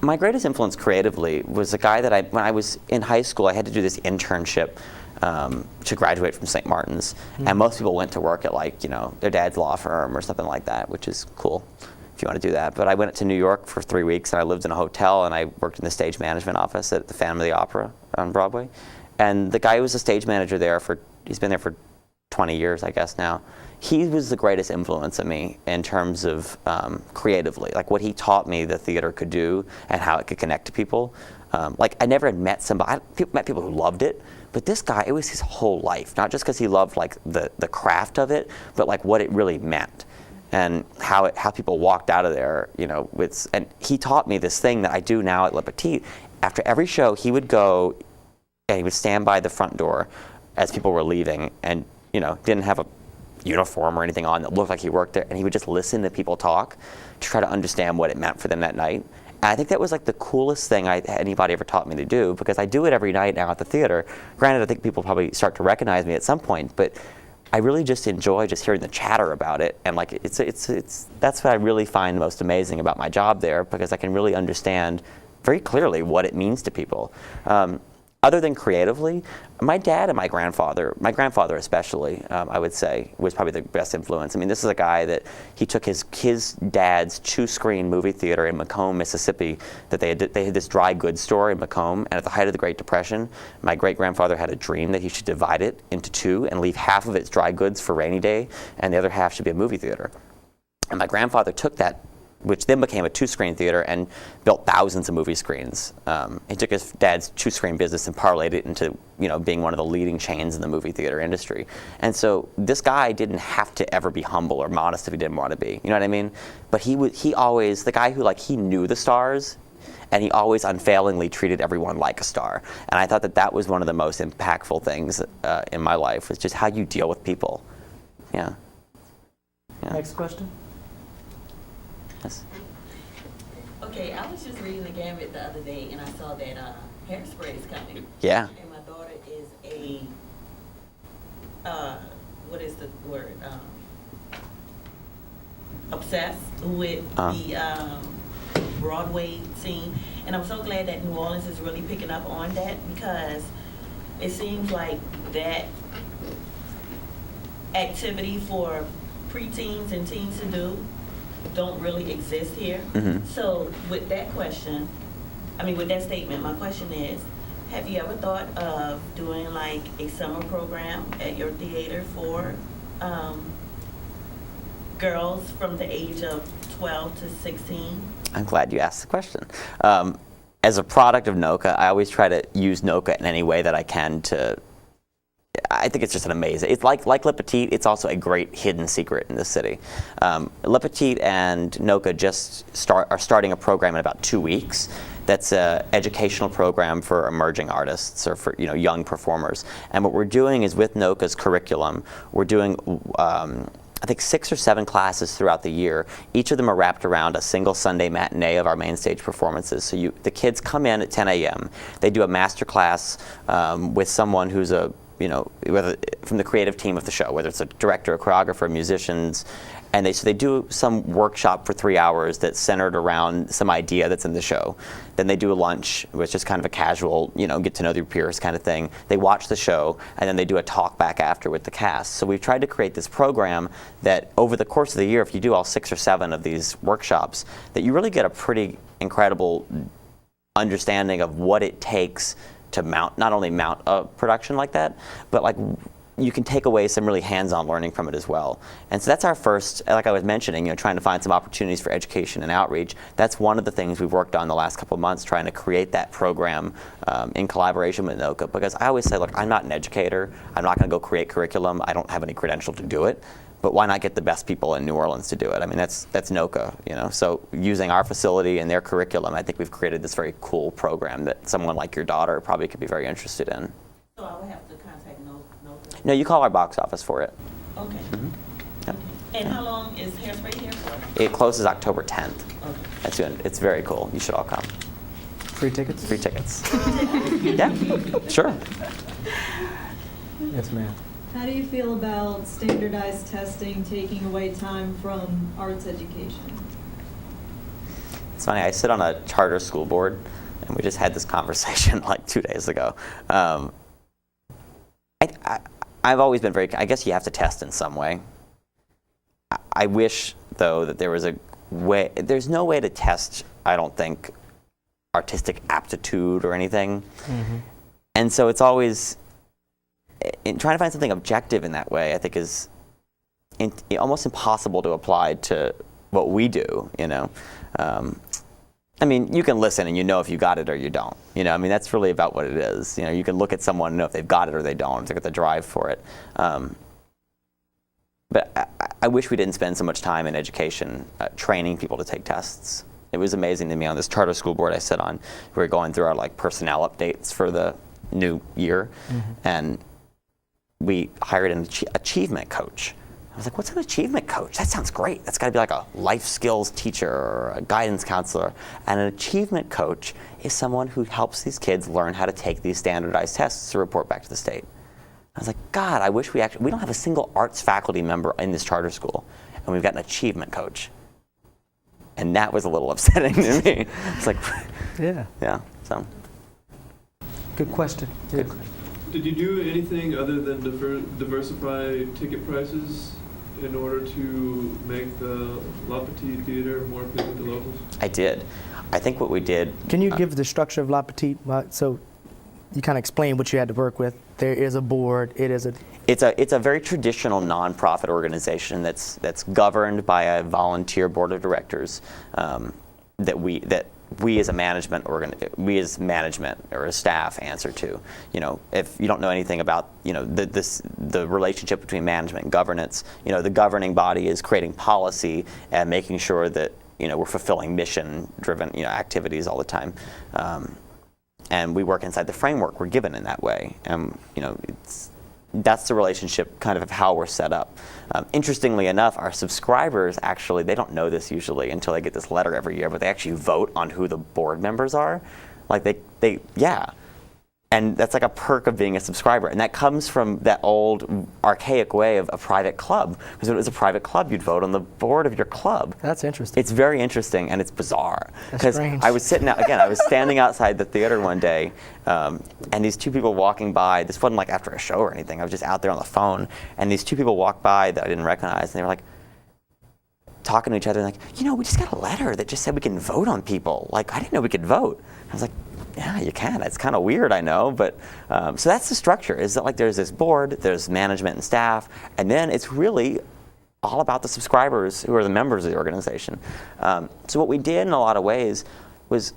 my greatest influence creatively was a guy that when I was in high school, I had to do this internship to graduate from St. Martin's. And most people went to work at their dad's law firm or something like that, which is cool if you want to do that. But I went to New York for 3 weeks, and I lived in a hotel, and I worked in the stage management office at the Phantom of the Opera on Broadway. And the guy who was the stage manager there he's been there for 20 years, I guess now. He was the greatest influence on me in terms of creatively, like what he taught me the theater could do and how it could connect to people. I never had met somebody, met people who loved it, but this guy, it was his whole life, not just because he loved the craft of it, but what it really meant and how people walked out of there, and he taught me this thing that I do now at Le Petit. After every show, he would go and he would stand by the front door as people were leaving, and didn't have a uniform or anything on that looked like he worked there, and he would just listen to people talk to try to understand what it meant for them that night. And I think that was the coolest thing anybody ever taught me to do, because I do it every night now at the theater. Granted, I think people probably start to recognize me at some point, but I really just enjoy just hearing the chatter about it, and that's what I really find most amazing about my job there, because I can really understand very clearly what it means to people. Other than creatively, my dad and my grandfather especially, I would say, was probably the best influence. I mean, this is a guy that he took his dad's 2-screen movie theater in Macomb, Mississippi, that they had this dry goods store in Macomb, and at the height of the Great Depression, my great-grandfather had a dream that he should divide it into 2 and leave half of its dry goods for rainy day, and the other half should be a movie theater. And my grandfather took that, which then became a 2-screen theater, and built thousands of movie screens. He took his dad's 2-screen business and parlayed it into, being one of the leading chains in the movie theater industry. And so this guy didn't have to ever be humble or modest if he didn't want to be. You know what I mean? But he always, the guy who he knew the stars, and he always unfailingly treated everyone like a star. And I thought that was one of the most impactful things in my life, was just how you deal with people. Yeah. Next question. Yes. Okay, I was just reading the Gambit the other day, and I saw that Hairspray is coming. Yeah. And my daughter is what is the word? Obsessed with the Broadway scene. And I'm so glad that New Orleans is really picking up on that, because it seems like that activity for preteens and teens to do don't really exist here. Mm-hmm. So with that statement, my question is, have you ever thought of doing a summer program at your theater for girls from the age of 12 to 16? I'm glad you asked the question. As a product of NOCA, I always try to use NOCA in any way that I can I think it's just an amazing. It's like Le Petit. It's also a great hidden secret in this city. Le Petit and NOCA are starting a program in about 2 weeks. That's an educational program for emerging artists, or for young performers. And what we're doing is, with NOCA's curriculum, we're doing I think 6 or 7 classes throughout the year. Each of them are wrapped around a single Sunday matinee of our main stage performances. So the kids come in at 10 a.m. They do a master class with someone who's a whether from the creative team of the show, whether it's a director, a choreographer, musicians, and they do some workshop for 3 hours that's centered around some idea that's in the show. Then they do a lunch, which is kind of a casual, get to know your peers kind of thing. They watch the show, and then they do a talk back after with the cast. So we've tried to create this program that over the course of the year, if you do all 6 or 7 of these workshops, that you really get a pretty incredible understanding of what it takes to not only mount a production like that, but like you can take away some really hands-on learning from it as well. And so that's our first, like I was mentioning, trying to find some opportunities for education and outreach. That's one of the things we've worked on the last couple of months, trying to create that program in collaboration with NOCA. Because I always say, look, I'm not an educator. I'm not going to go create curriculum. I don't have any credential to do it. But why not get the best people in New Orleans to do it? I mean, that's NOCA, So using our facility and their curriculum, I think we've created this very cool program that someone like your daughter probably could be very interested in. So I would have to contact NOCA? No, you call our box office for it. Okay. Yep. And how long is Hairspray here for? It closes October 10th. Okay. That's good. It's very cool. You should all come. Free tickets? Free tickets. Yeah, sure. Yes, ma'am. How do you feel about standardized testing taking away time from arts education? It's funny, I sit on a charter school board, and we just had this conversation like 2 days ago. I've always been I guess you have to test in some way. I wish, though, that there was a way, there's no way to test, I don't think, artistic aptitude or anything. Mm-hmm. And so it's always, in trying to find something objective in that way, I think is almost impossible to apply to what we do, I mean, you can listen and if you got it or you don't. I mean, that's really about what it is. You can look at someone and know if they've got it or they don't, if they've got the drive for it. But I wish we didn't spend so much time in education training people to take tests. It was amazing to me on this charter school board I sit on. We were going through our personnel updates for the new year, and we hired an achievement coach. I was like, what's an achievement coach? That sounds great. That's got to be like a life skills teacher or a guidance counselor. And an achievement coach is someone who helps these kids learn how to take these standardized tests to report back to the state. I was like, God, I wish we don't have a single arts faculty member in this charter school, and we've got an achievement coach. And that was a little upsetting to me. It's like, yeah, so. Good question. Good. Did you do anything other than diversify ticket prices in order to make the La Petite Theater more appealing to locals? I did. I think what we did. Can you give the structure of La Petite? So you kind of explain what you had to work with. There is a board. It's a very traditional nonprofit organization that's governed by a volunteer board of directors that we as management or a staff answer to. If you don't know anything about the relationship between management and governance, the governing body is creating policy and making sure that we're fulfilling mission-driven activities all the time. And we work inside the framework we're given in that way. That's the relationship kind of how we're set up. Interestingly enough, our subscribers actually, they don't know this usually until they get this letter every year, but they actually vote on who the board members are. Yeah. And that's like a perk of being a subscriber. And that comes from that old archaic way of a private club. Because when it was a private club, you'd vote on the board of your club. That's interesting. It's very interesting, and it's bizarre. That's strange. I was I was standing outside the theater one day, and these 2 people walking by, this wasn't like after a show or anything, I was just out there on the phone, and these 2 people walked by that I didn't recognize, and they were like, talking to each other, like, we just got a letter that just said we can vote on people. I didn't know we could vote. I was like, yeah, you can. It's kind of weird, I know, but so that's the structure. Is that there's this board, there's management and staff, and then it's really all about the subscribers who are the members of the organization. So what we did in a lot of ways was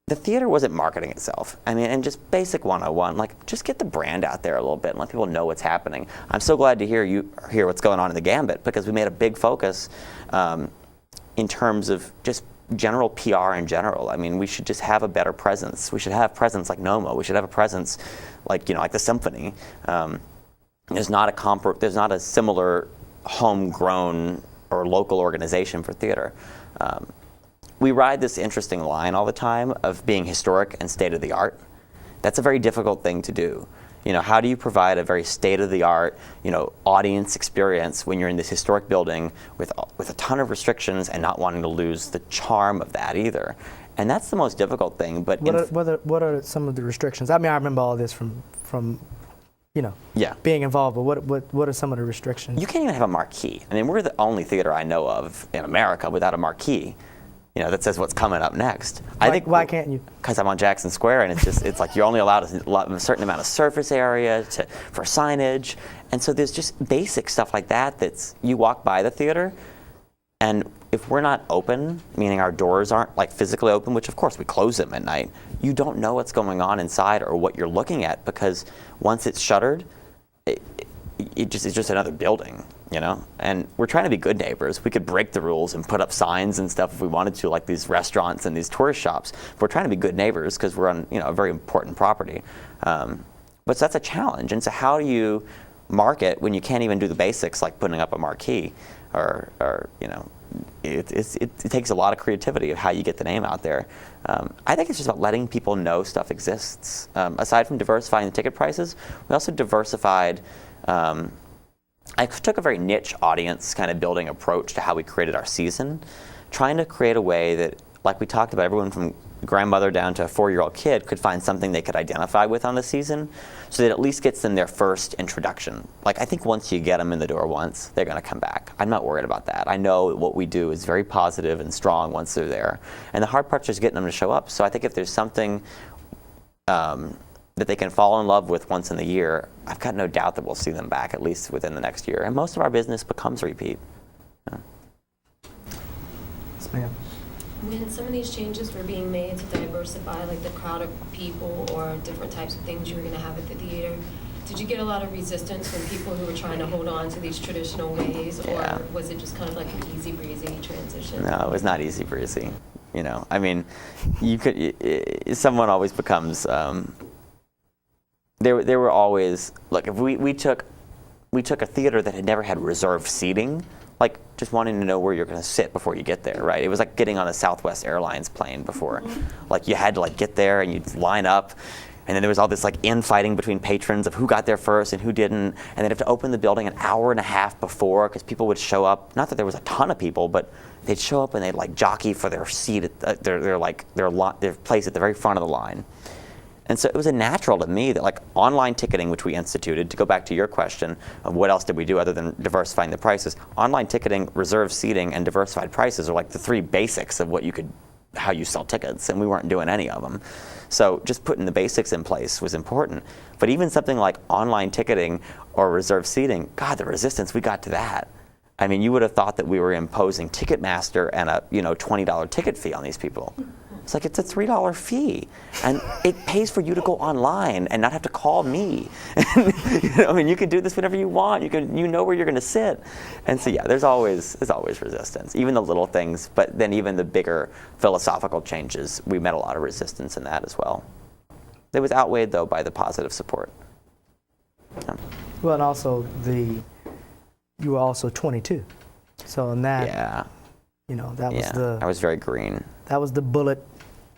the theater wasn't marketing itself. I mean, and just basic 101, just get the brand out there a little bit and let people know what's happening. I'm so glad to hear what's going on in the Gambit, because we made a big focus in terms of just general PR in general. I mean, we should just have a better presence. We should have presence like NOMA. We should have a presence like the Symphony. There's not a similar homegrown or local organization for theater. We ride this interesting line all the time of being historic and state of the art. That's a very difficult thing to do. You know, how do you provide a very state-of-the-art, you know, audience experience when you're in this historic building with a ton of restrictions and not wanting to lose the charm of that either? And that's the most difficult thing. But what are some of the restrictions? I mean, I remember all this from you know, being involved. But what are some of the restrictions? You can't even have a marquee. I mean, we're the only theater I know of in America without a marquee, you know, that says what's coming up next. Why can't you? Because I'm on Jackson Square, and it's like you're only allowed a certain amount of surface area for signage, and so there's just basic stuff like that that's you walk by the theater, and if we're not open, meaning our doors aren't like physically open, which of course we close them at night, you don't know what's going on inside or what you're looking at, because once it's shuttered, it's just another building, you know? And we're trying to be good neighbors. We could break the rules and put up signs and stuff if we wanted to, like these restaurants and these tourist shops. We're trying to be good neighbors because we're on, you know, a very important property. But that's a challenge. And so how do you market when you can't even do the basics like putting up a marquee or you know, it takes a lot of creativity of how you get the name out there. I think it's just about letting people know stuff exists. Aside from diversifying the ticket prices, we also diversified. I took a very niche audience kind of building approach to how we created our season, trying to create a way that, like we talked about, everyone from grandmother down to a 4-year-old kid could find something they could identify with on the season, so that at least gets them their first introduction. Like, I think once you get them in the door once, they're going to come back. I'm not worried about that. I know what we do is very positive and strong once they're there. And the hard part's just getting them to show up. So I think if there's something that they can fall in love with once in the year, I've got no doubt that we'll see them back at least within the next year. And most of our business becomes repeat. Yes, ma'am. When some of these changes were being made to diversify, like the crowd of people or different types of things you were going to have at the theater, did you get a lot of resistance from people who were trying to hold on to these traditional ways, or was it just kind of like an easy breezy transition? No, it was not easy breezy. You know, I mean, you could. Someone always becomes. There were always, look, if we took a theater that had never had reserved seating, like just wanting to know where you're going to sit before you get there, right? It was like getting on a Southwest Airlines plane before. Like you had to like get there and you'd line up, and then there was all this like infighting between patrons of who got there first and who didn't, and they'd have to open the building an hour and a half before because people would show up. Not that there was a ton of people, but they'd show up and they'd like jockey for their seat at their place at the very front of the line. And so it was a natural to me that like online ticketing, which we instituted, to go back to your question of what else did we do other than diversifying the prices, online ticketing, reserved seating, and diversified prices are like the 3 basics of how you sell tickets, and we weren't doing any of them. So just putting the basics in place was important. But even something like online ticketing or reserved seating, God, the resistance we got to that. I mean, you would have thought that we were imposing Ticketmaster and a $20 ticket fee on these people. It's like, it's a $3 fee, and it pays for you to go online and not have to call me. I mean, you can do this whenever you want. You know where you're going to sit, and so yeah, there's always resistance, even the little things. But then even the bigger philosophical changes, we met a lot of resistance in that as well. It was outweighed though by the positive support. Yeah. Well, and also you were also 22, so in that, that was I was very green. That was the bullet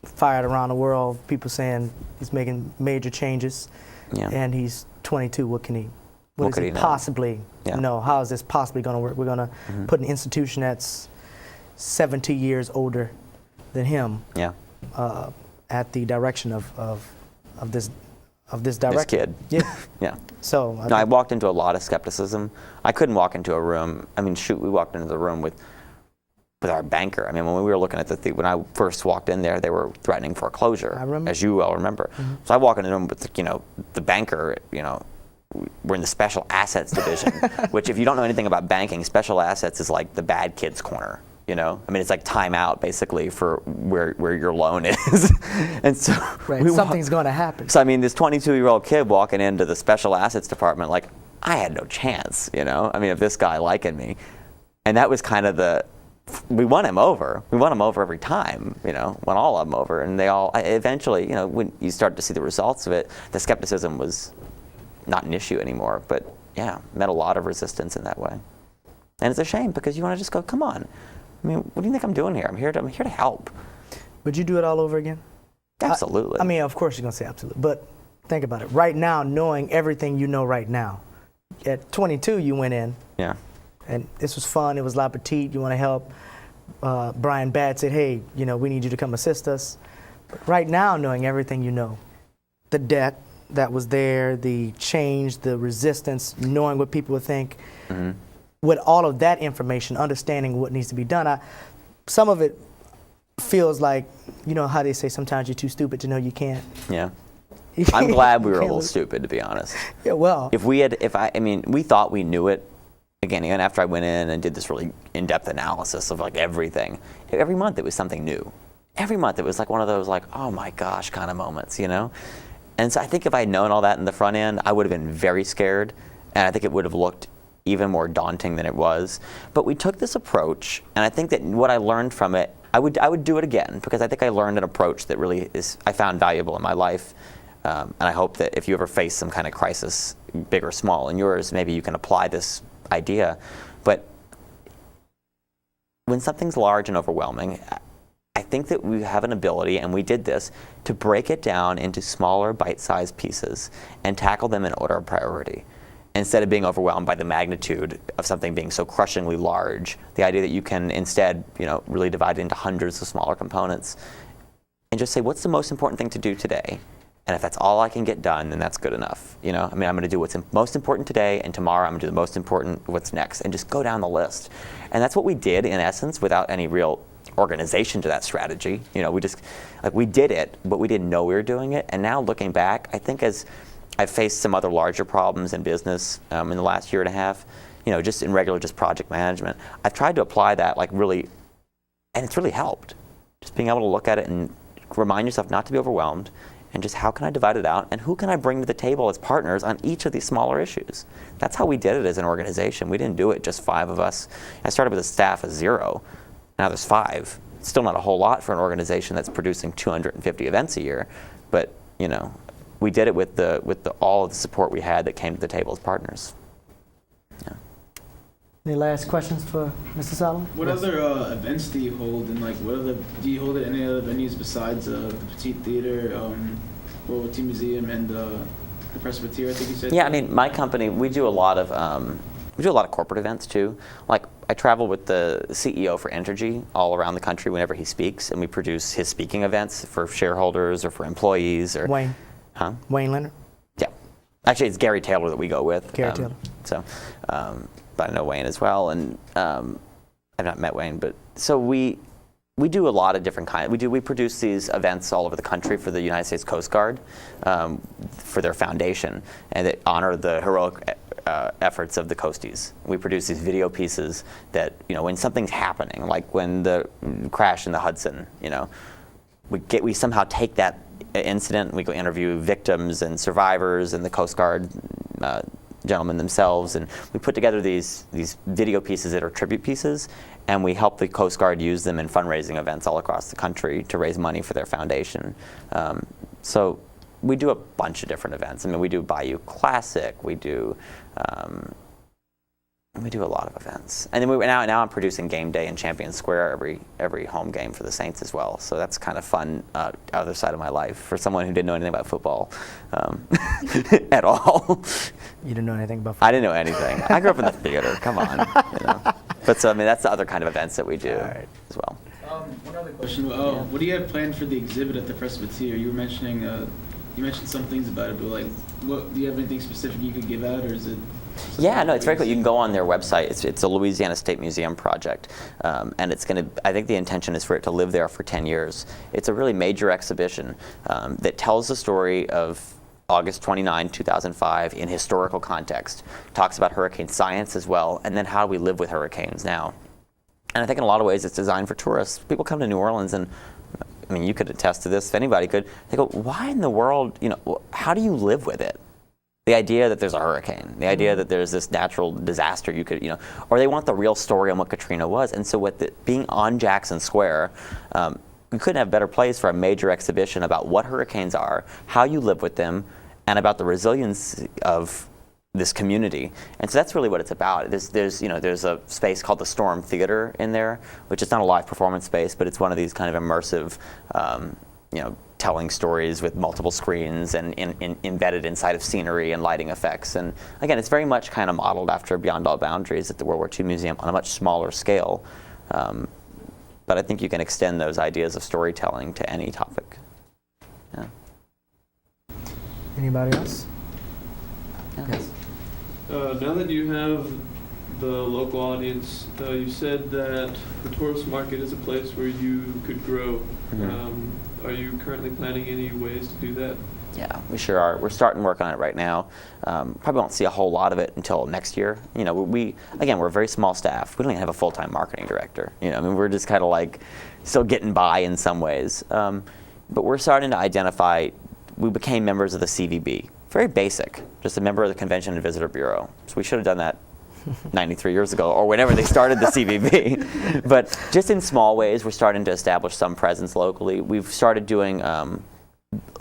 fired around the world. People saying he's making major changes, and he's 22. What could he possibly know? How is this possibly going to work? We're going to put an institution that's 70 years older than him at the direction of this director. This kid. Yeah. Yeah. So I walked into a lot of skepticism. I couldn't walk into a room. I mean, shoot, we walked into the room with our banker. I mean, when we were looking at when I first walked in there, they were threatening foreclosure, I remember. as you well remember. So I walk in the room with the banker. We're in the special assets division, which if you don't know anything about banking, special assets is like the bad kids corner. I mean, it's like timeout basically for where your loan is. And so something's going to happen. So I mean, this 22-year-old kid walking into the special assets department, like I had no chance. I mean, of this guy liking me, and that was kind of we won him over. We won him over every time, won all of them over. And they all, eventually, when you start to see the results of it, the skepticism was not an issue anymore. But yeah, met a lot of resistance in that way. And it's a shame because you want to just go, come on. I mean, what do you think I'm doing here? I'm here to help. Would you do it all over again? Absolutely. I mean, of course you're going to say absolutely. But Think about it. Right now, knowing everything you know right now. At 22, you went in, Yeah. and this was fun. It was La Petite. You want to help. Brian Batt said, hey, we need you to come assist us. But right now, knowing everything you know, the debt that was there, the change, the resistance, knowing what people would think, with all of that information, understanding what needs to be done, some of it feels like, how they say sometimes you're too stupid to know you can't. Yeah. I'm glad we were a Can't little lose. stupid, to be honest. Yeah, well. We thought we knew it. Again, even after I went in and did this really in-depth analysis of like everything, every month it was something new. Every month it was like one of those like, oh my gosh kind of moments, And so I think if I had known all that in the front end, I would have been very scared, and I think it would have looked even more daunting than it was. But we took this approach, and I think that what I learned from it, I would do it again, because I think I learned an approach that really I found valuable in my life. And I hope that if you ever face some kind of crisis, big or small, in yours, maybe you can apply this idea. But when something's large and overwhelming, I think that we have an ability, and we did this, to break it down into smaller bite-sized pieces and tackle them in order of priority. Instead of being overwhelmed by the magnitude of something being so crushingly large, the idea that you can instead, really divide it into hundreds of smaller components and just say, what's the most important thing to do today? And if that's all I can get done, then that's good enough. I'm going to do what's most important today, and tomorrow I'm going to do the most important what's next, and just go down the list. And that's what we did, in essence, without any real organization to that strategy. We did it, but we didn't know we were doing it. And now looking back, I think as I've faced some other larger problems in business in the last year and a half, just in regular project management, I've tried to apply that really, and it's really helped. Just being able to look at it and remind yourself not to be overwhelmed, and just how can I divide it out, and who can I bring to the table as partners on each of these smaller issues. That's how we did it as an organization. We didn't do it just 5 of us. I started with a staff of 0. Now there's 5. It's still not a whole lot for an organization that's producing 250 events a year, but we did it with all of the support we had that came to the table as partners. Yeah. Any last questions for Mr. Solomon? What other events do you hold, and do you hold at any other venues besides the Petite Theater, World War II Museum, and the Presbyterian? I think you said. Yeah, my company, we do a lot of corporate events too. Like I travel with the CEO for Entergy all around the country whenever he speaks, and we produce his speaking events for shareholders or for employees or. Wayne. Huh? Wayne Leonard. Yeah, actually, it's Gary Taylor that we go with. Gary Taylor. So. But I know Wayne as well, and I've not met Wayne, but so we do a lot of different kinds. We produce these events all over the country for the United States Coast Guard, for their foundation, and that honor the heroic efforts of the Coasties. We produce these video pieces that when something's happening, like when the crash in the Hudson, we somehow take that incident, we go interview victims and survivors and the Coast Guard gentlemen themselves, and we put together these video pieces that are tribute pieces, and we help the Coast Guard use them in fundraising events all across the country to raise money for their foundation. So we do a bunch of different events. We do Bayou Classic, we do a lot of events, and then now I'm producing Game Day in Champion Square every home game for the Saints as well. So that's kind of fun, other side of my life for someone who didn't know anything about football at all. You didn't know anything about football? I didn't know anything. I grew up in the theater. Come on, But so that's the other kind of events that we do as well. One other question. What do you have planned for the exhibit at the Presbyterian? You were mentioning you mentioned some things about it, but what do you have anything specific you could give out, or is it? Yeah, no, it's very cool. You can go on their website. It's a Louisiana State Museum project, and it's going to. I think the intention is for it to live there for 10 years. It's a really major exhibition that tells the story of August 29, 2005 in historical context. Talks about hurricane science as well, and then how we live with hurricanes now. And I think in a lot of ways it's designed for tourists. People come to New Orleans, and you could attest to this if anybody could. They go, why in the world? How do you live with it? The idea that there's a hurricane, the idea that there's this natural disaster you could, or they want the real story on what Katrina was. And so being on Jackson Square, we couldn't have a better place for a major exhibition about what hurricanes are, how you live with them, and about the resilience of this community. And so that's really what it's about. There's a space called the Storm Theater in there, which is not a live performance space, but it's one of these kind of immersive, telling stories with multiple screens and embedded inside of scenery and lighting effects. And again, it's very much kind of modeled after Beyond All Boundaries at the World War II Museum on a much smaller scale. But I think you can extend those ideas of storytelling to any topic. Yeah. Anybody else? Yeah. Yes. Now that you have the local audience, you said that the tourist market is a place where you could grow. Mm-hmm. Are you currently planning any ways to do that? Yeah, we sure are. We're starting work on it right now. Probably won't see a whole lot of it until next year. You know, we're a very small staff. We don't even have a full-time marketing director. You know, I mean, we're just kind of like still getting by in some ways. But we're starting to identify. We became members of the CVB. Very basic, just a member of the Convention and Visitor Bureau. So we should have done that 93 years ago, or whenever they started the CVB. But just in small ways, we're starting to establish some presence locally. We've started doing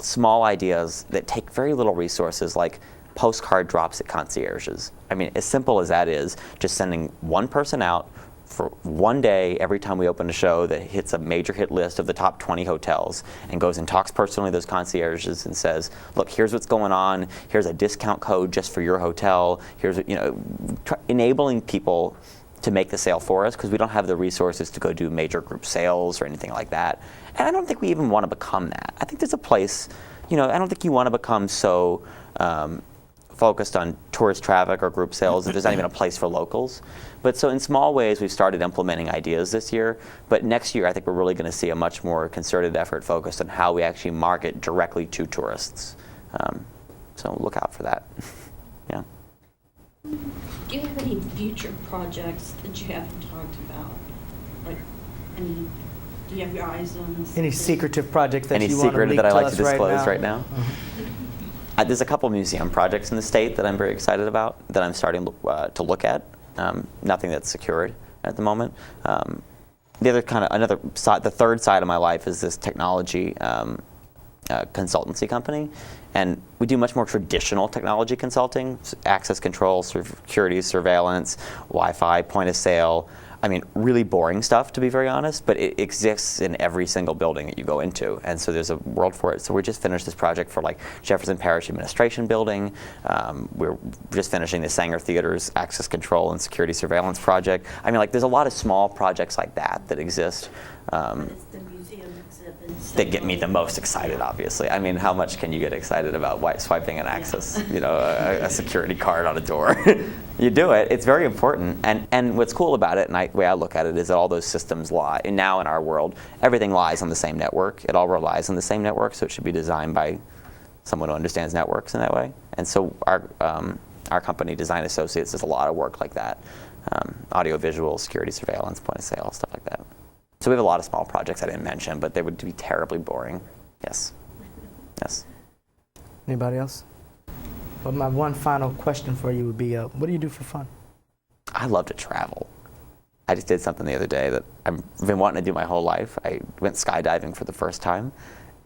small ideas that take very little resources, like postcard drops at concierges. I mean, as simple as that is, just sending one person out for one day every time we open a show that hits a major hit list of the top 20 hotels and goes and talks personally to those concierges and says, look, here's what's going on, here's a discount code just for your hotel, here's, you know, enabling people to make the sale for us, because we don't have the resources to go do major group sales or anything like that. And I don't think we even want to become that. I think there's a place, you know, I don't think you want to become so focused on tourist traffic or group sales that there's not even a place for locals. But so in small ways, we've started implementing ideas this year. But next year, I think we're really going to see a much more concerted effort focused on how we actually market directly to tourists. So look out for that. Yeah. Do you have any future projects that you haven't talked about? Like, do you have your eyes on Any something? secretive projects that Any you want to secret leak that I to like us to disclose right now? now? There's a couple museum projects in the state that I'm very excited about that I'm starting to look at. Nothing that's secured at the moment. The other kind of the third side of my life is this technology consultancy company, and we do much more traditional technology consulting: access control, security, surveillance, Wi-Fi, point of sale. I mean, really boring stuff, to be very honest, but it exists in every single building that you go into, and so there's a world for it. So we just finished this project for like Jefferson Parish Administration Building. We're just finishing the Sanger Theater's access control and security surveillance project. I mean, like, there's a lot of small projects like that that exist. It's the museum exhibits. That get me the most excited, obviously. I mean, how much can you get excited about swiping an access, you know, a security card on a door? You do it. It's very important. And what's cool about it, and the way I look at it, is that all those systems lie. And now in our world, everything lies on the same network. It all relies on the same network, so it should be designed by someone who understands networks in that way. And so our company, Design Associates, does a lot of work like that. Audio, visual, security, surveillance, point of sale, stuff like that. So we have a lot of small projects I didn't mention, but they would be terribly boring. Yes. Yes. Anybody else? Well, my one final question for you would be, what do you do for fun? I love to travel. I just did something the other day that I've been wanting to do my whole life. I went skydiving for the first time,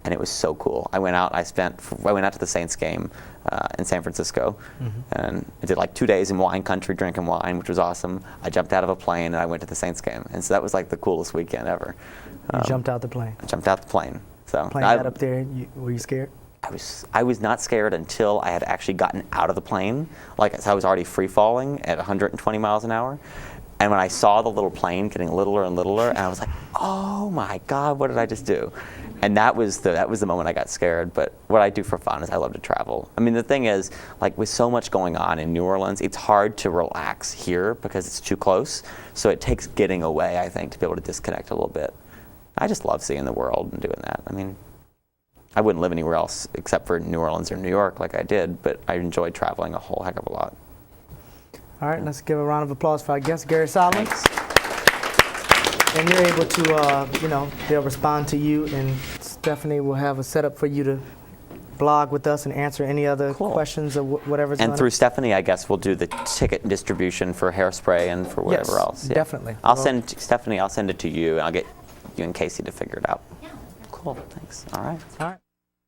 and it was so cool. I went out to the Saints game in San Francisco, and I did like 2 days in wine country drinking wine, which was awesome. I jumped out of a plane and I went to the Saints game, and so that was like the coolest weekend ever. You jumped out the plane. I jumped out the plane. So Plane got up there. Were you scared? I was not scared until I had actually gotten out of the plane. So I was already free falling at 120 miles an hour. And when I saw the little plane getting littler and littler, and I was like, oh my God, what did I just do? And that was the moment I got scared. But what I do for fun is I love to travel. I mean, the thing is, like, with so much going on in New Orleans, it's hard to relax here because it's too close. So it takes getting away, I think, to be able to disconnect a little bit. I just love seeing the world and doing that. I mean, I wouldn't live anywhere else except for New Orleans or New York like I did, but I enjoyed traveling a whole heck of a lot. All right, let's give a round of applause for our guest, Gary Solomon. Thanks. And you're able to, they'll respond to you, and Stephanie will have a setup for you to blog with us and answer any other questions or whatever's going on. And through Stephanie, I guess we'll do the ticket distribution for Hairspray and for whatever else. Yeah. Definitely. I'll send it to you, and I'll get you and Casey to figure it out. Yeah. Cool, thanks. All right. All right.